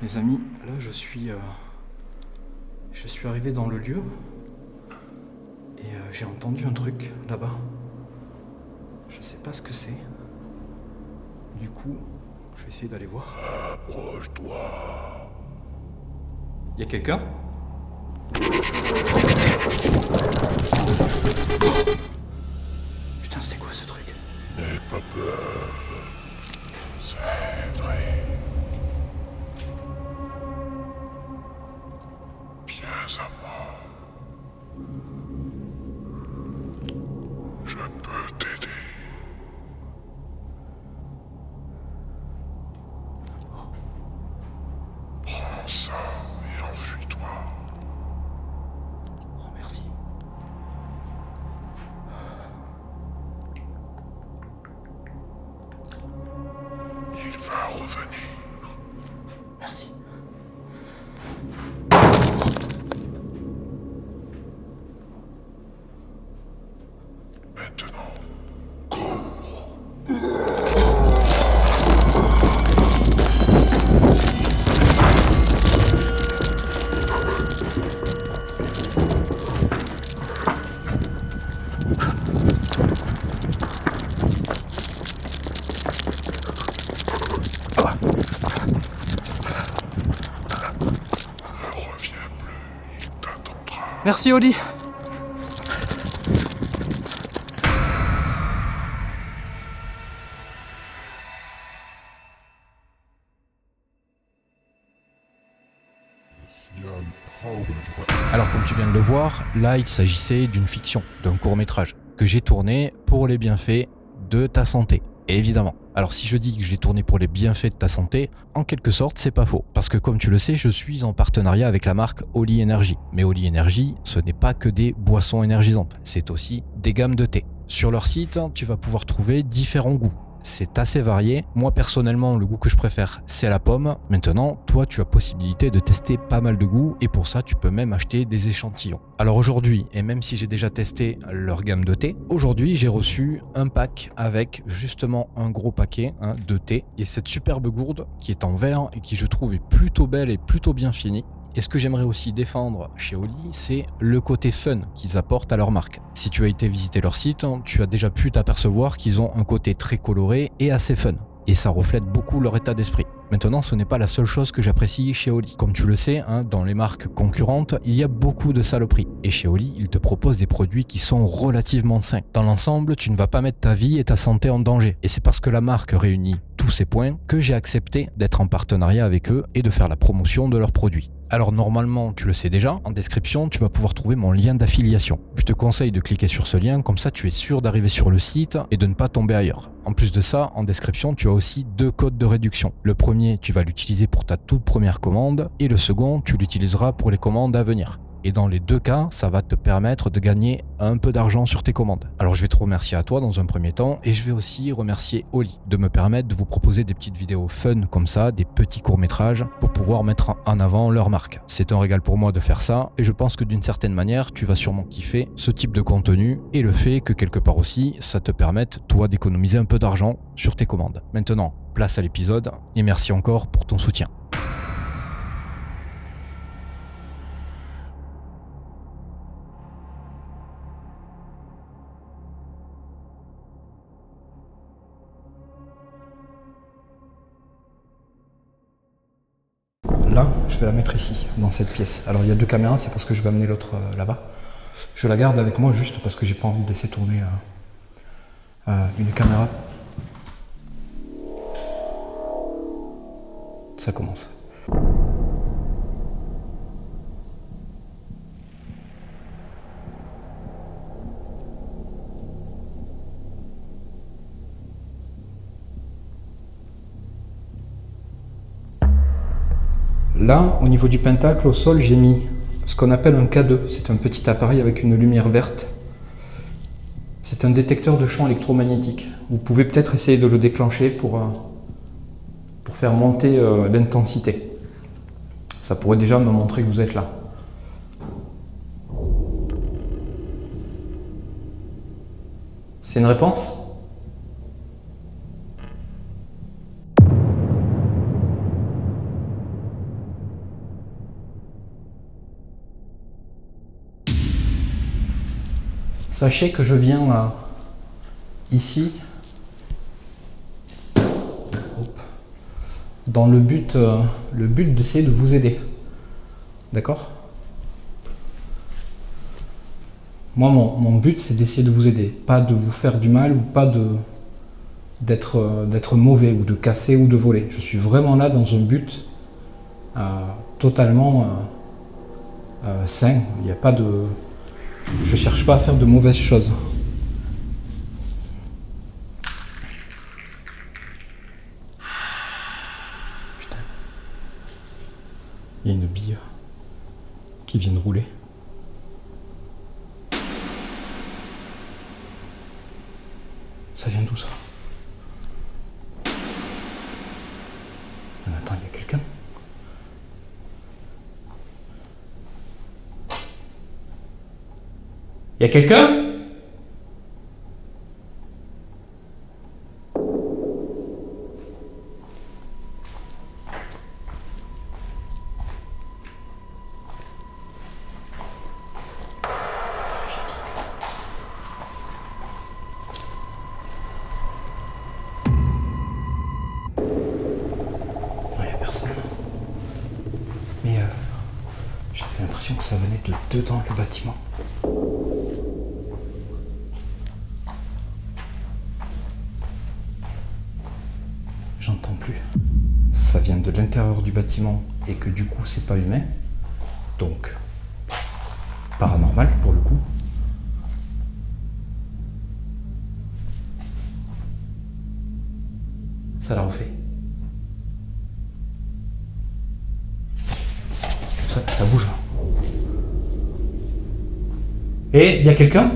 Les amis, là je suis arrivé dans le lieu et j'ai entendu un truc là-bas. Je sais pas ce que c'est. Du coup, je vais essayer d'aller voir. Approche-toi. Y a quelqu'un ? Putain, c'était quoi ce truc ? N'aie pas peur. Cédric. Viens à moi. Je peux t'aider. Prends ça et enfuis-toi. Oh merci. Il va revenir. Merci. Maintenant, cours. Ne reviens plus, il t'attendra. Merci Oli. Alors comme tu viens de le voir, là il s'agissait d'une fiction, d'un court-métrage que j'ai tourné pour les bienfaits de ta santé, évidemment. Alors si je dis que j'ai tourné pour les bienfaits de ta santé, en quelque sorte c'est pas faux, parce que comme tu le sais, je suis en partenariat avec la marque Oli Energy. Mais Oli Energy, ce n'est pas que des boissons énergisantes, c'est aussi des gammes de thé. Sur leur site, tu vas pouvoir trouver différents goûts. C'est assez varié. Moi personnellement, le goût que je préfère, c'est la pomme. Maintenant, toi, tu as possibilité de tester pas mal de goûts et pour ça, tu peux même acheter des échantillons. Alors aujourd'hui, et même si j'ai déjà testé leur gamme de thé, aujourd'hui, j'ai reçu un pack avec justement un gros paquet de thé et cette superbe gourde qui est en verre et qui je trouve est plutôt belle et plutôt bien finie. Et ce que j'aimerais aussi défendre chez Oli, c'est le côté fun qu'ils apportent à leur marque. Si tu as été visiter leur site, tu as déjà pu t'apercevoir qu'ils ont un côté très coloré et assez fun. Et ça reflète beaucoup leur état d'esprit. Maintenant, ce n'est pas la seule chose que j'apprécie chez Oli. Comme tu le sais, dans les marques concurrentes, il y a beaucoup de saloperies. Et chez Oli, ils te proposent des produits qui sont relativement sains. Dans l'ensemble, tu ne vas pas mettre ta vie et ta santé en danger. Et c'est parce que la marque réunit tous ces points que j'ai accepté d'être en partenariat avec eux et de faire la promotion de leurs produits. Alors normalement, tu le sais déjà, en description, tu vas pouvoir trouver mon lien d'affiliation. Je te conseille de cliquer sur ce lien, comme ça tu es sûr d'arriver sur le site et de ne pas tomber ailleurs. En plus de ça, en description, tu as aussi 2 codes de réduction. Le premier, tu vas l'utiliser pour ta toute première commande et le second, tu l'utiliseras pour les commandes à venir. Et dans les 2 cas, ça va te permettre de gagner un peu d'argent sur tes commandes. Alors je vais te remercier à toi dans un premier temps et je vais aussi remercier Oli de me permettre de vous proposer des petites vidéos fun comme ça, des petits courts-métrages pour pouvoir mettre en avant leur marque. C'est un régal pour moi de faire ça et je pense que d'une certaine manière, tu vas sûrement kiffer ce type de contenu et le fait que quelque part aussi, ça te permette toi d'économiser un peu d'argent sur tes commandes. Maintenant, place à l'épisode et merci encore pour ton soutien. Là, je vais la mettre ici, dans cette pièce. Alors il y a 2 caméras, c'est parce que je vais amener l'autre là-bas. Je la garde avec moi juste parce que j'ai pas envie de laisser tourner une caméra. Ça commence. Là, au niveau du pentacle, au sol, j'ai mis ce qu'on appelle un K2. C'est un petit appareil avec une lumière verte. C'est un détecteur de champs électromagnétiques. Vous pouvez peut-être essayer de le déclencher pour faire monter l'intensité. Ça pourrait déjà me montrer que vous êtes là. C'est une réponse ? Sachez que je viens ici dans le but d'essayer de vous aider. D'accord ? Moi, mon but, c'est d'essayer de vous aider, pas de vous faire du mal ou pas d'être mauvais ou de casser ou de voler. Je suis vraiment là dans un but totalement sain. Il n'y a pas de... Je cherche pas à faire de mauvaises choses. Putain. Il y a une bille qui vient de rouler. Ça vient d'où ça ? Attends, il y a quelqu'un ? Il y a quelqu'un ? Mais j'avais l'impression que ça venait de dedans le bâtiment. J'entends plus. Ça vient de l'intérieur du bâtiment et que du coup c'est pas humain. Donc paranormal pour le coup. Ça l'a refait. Ça bouge. Et il y a quelqu'un ?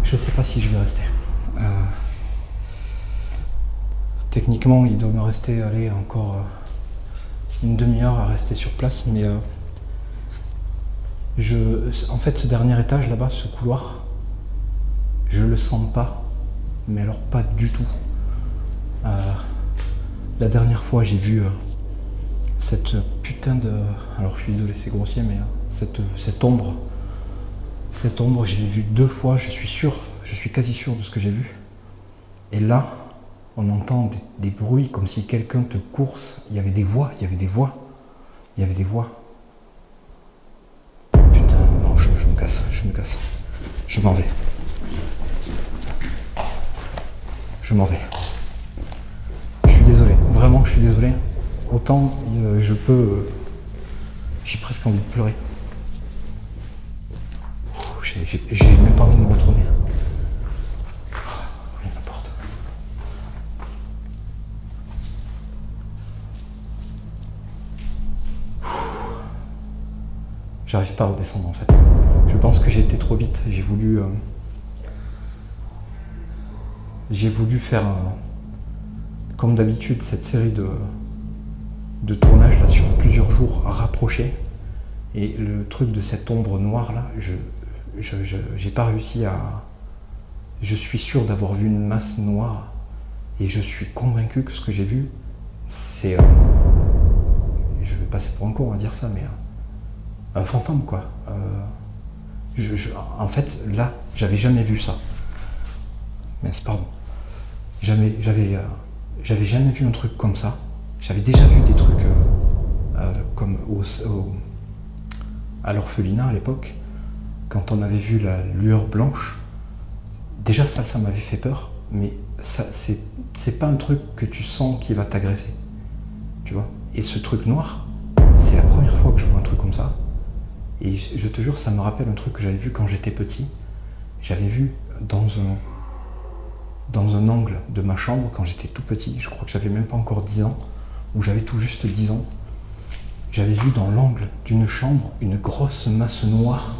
Je sais pas si je vais rester. Techniquement, il doit me rester encore une demi-heure à rester sur place, mais en fait, ce dernier étage là-bas, ce couloir, je le sens pas. Mais alors pas du tout. La dernière fois j'ai vu cette putain de... Alors je suis désolé, c'est grossier, mais cette ombre. Cette ombre, je l'ai vue 2 fois, je suis quasi sûr de ce que j'ai vu. Et là, on entend des bruits comme si quelqu'un te course. Il y avait des voix. Putain, non, je me casse. Je m'en vais. Je suis désolé, vraiment je suis désolé. Autant j'ai presque envie de pleurer. J'ai même pas envie de me retourner. Oui, la porte. J'arrive pas à redescendre en fait. Je pense que j'ai été trop vite. J'ai voulu faire, comme d'habitude, cette série de tournages là, sur plusieurs jours rapprochés. Et le truc de cette ombre noire là, j'ai pas réussi à... Je suis sûr d'avoir vu une masse noire et je suis convaincu que ce que j'ai vu, c'est... je vais passer pour un con à dire ça, mais un fantôme quoi. En fait, là, j'avais jamais vu ça. Mais pardon. J'avais jamais vu un truc comme ça. J'avais déjà vu des trucs comme à l'orphelinat à l'époque, quand on avait vu la lueur blanche. Déjà ça m'avait fait peur, mais ça c'est pas un truc que tu sens qui va t'agresser, tu vois. Et ce truc noir, c'est la première fois que je vois un truc comme ça. Et je te jure, ça me rappelle un truc que j'avais vu quand j'étais petit. J'avais vu dans un angle de ma chambre quand j'étais tout petit, je crois que j'avais même pas encore 10 ans, ou j'avais tout juste 10 ans, j'avais vu dans l'angle d'une chambre une grosse masse noire